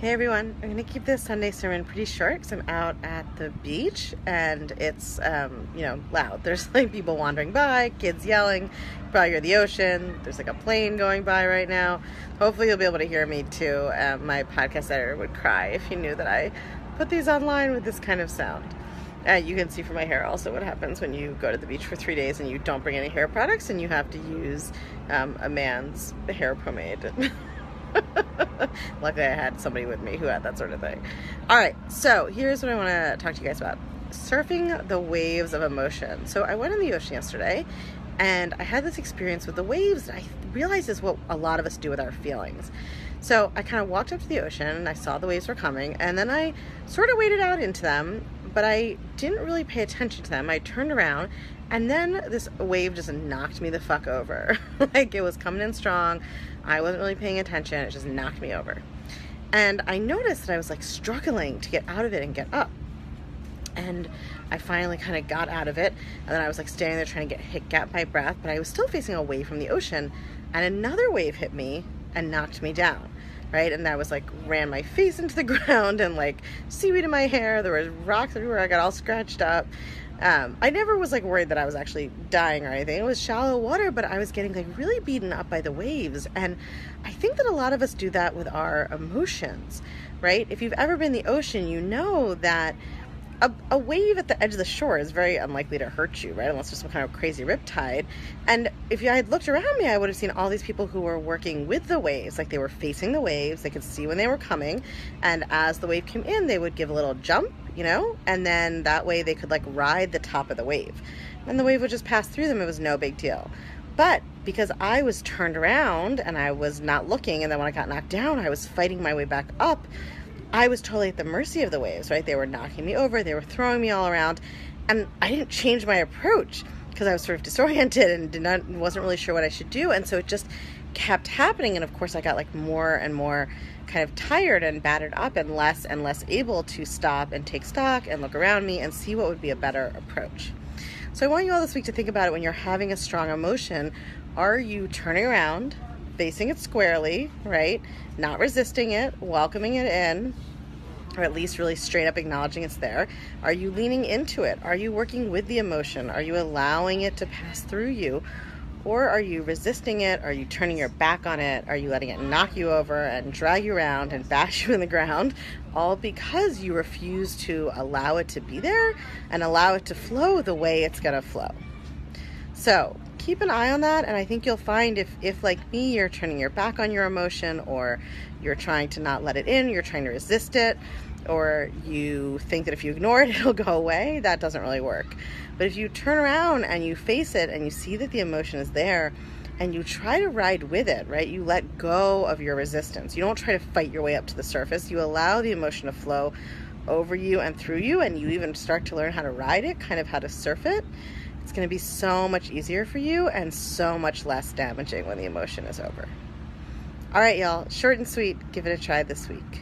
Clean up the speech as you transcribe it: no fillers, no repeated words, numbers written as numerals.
Hey everyone, I'm going to keep this Sunday sermon pretty short because I'm out at the beach and it's, loud. There's like people wandering by, kids yelling, you probably hear the ocean, there's like a plane going by right now. Hopefully you'll be able to hear me too. My podcast editor would cry if he knew that I put these online with this kind of sound. You can see from my hair also what happens when you go to the beach for 3 days and you don't bring any hair products and you have to use a man's hair pomade. Luckily I had somebody with me who had that sort of thing. Alright, so here's what I want to talk to you guys about. Surfing the waves of emotion. So I went in the ocean yesterday and I had this experience with the waves that I realized is what a lot of us do with our feelings. So I kind of walked up to the ocean and I saw the waves were coming and then I sort of waded out into them, but I didn't really pay attention to them. I turned around and then this wave just knocked me the fuck over. Like it was coming in strong. I wasn't really paying attention. It just knocked me over. And I noticed that I was like struggling to get out of it and get up. And I finally kind of got out of it. And then I was like standing there trying to get my breath, but I was still facing away from the ocean. And another wave hit me and knocked me down. Right? And I was like, ran my face into the ground and like seaweed in my hair. There was rocks everywhere. I got all scratched up. I never was like worried that I was actually dying or anything. It was shallow water, but I was getting like really beaten up by the waves. And I think that a lot of us do that with our emotions, right? If you've ever been in the ocean, you know that a wave at the edge of the shore is very unlikely to hurt you, right? Unless there's some kind of crazy riptide. And if I had looked around me, I would have seen all these people who were working with the waves. Like they were facing the waves. They could see when they were coming. And as the wave came in, they would give a little jump, and then that way they could like ride the top of the wave. And the wave would just pass through them. It was no big deal. But because I was turned around and I was not looking, and then when I got knocked down, I was fighting my way back up, I was totally at the mercy of the waves, right? They were knocking me over, they were throwing me all around, and I didn't change my approach because I was sort of disoriented and wasn't really sure what I should do, and so it just kept happening, and of course I got like more and more kind of tired and battered up and less able to stop and take stock and look around me and see what would be a better approach. So I want you all this week to think about it when you're having a strong emotion. Are you turning around, facing it squarely, right? Not resisting it, welcoming it in, or at least really straight up acknowledging it's there. Are you leaning into it? Are you working with the emotion? Are you allowing it to pass through you? Or are you resisting it? Are you turning your back on it? Are you letting it knock you over and drag you around and bash you in the ground? All because you refuse to allow it to be there and allow it to flow the way it's going to flow. So keep an eye on that, and I think you'll find if like me, you're turning your back on your emotion, or you're trying to not let it in, you're trying to resist it, or you think that if you ignore it, it'll go away, that doesn't really work. But if you turn around and you face it and you see that the emotion is there and you try to ride with it, right? You let go of your resistance. You don't try to fight your way up to the surface. You allow the emotion to flow over you and through you, and you even start to learn how to ride it, kind of how to surf it. It's going to be so much easier for you and so much less damaging when the emotion is over. All right, y'all. Short and sweet. Give it a try this week.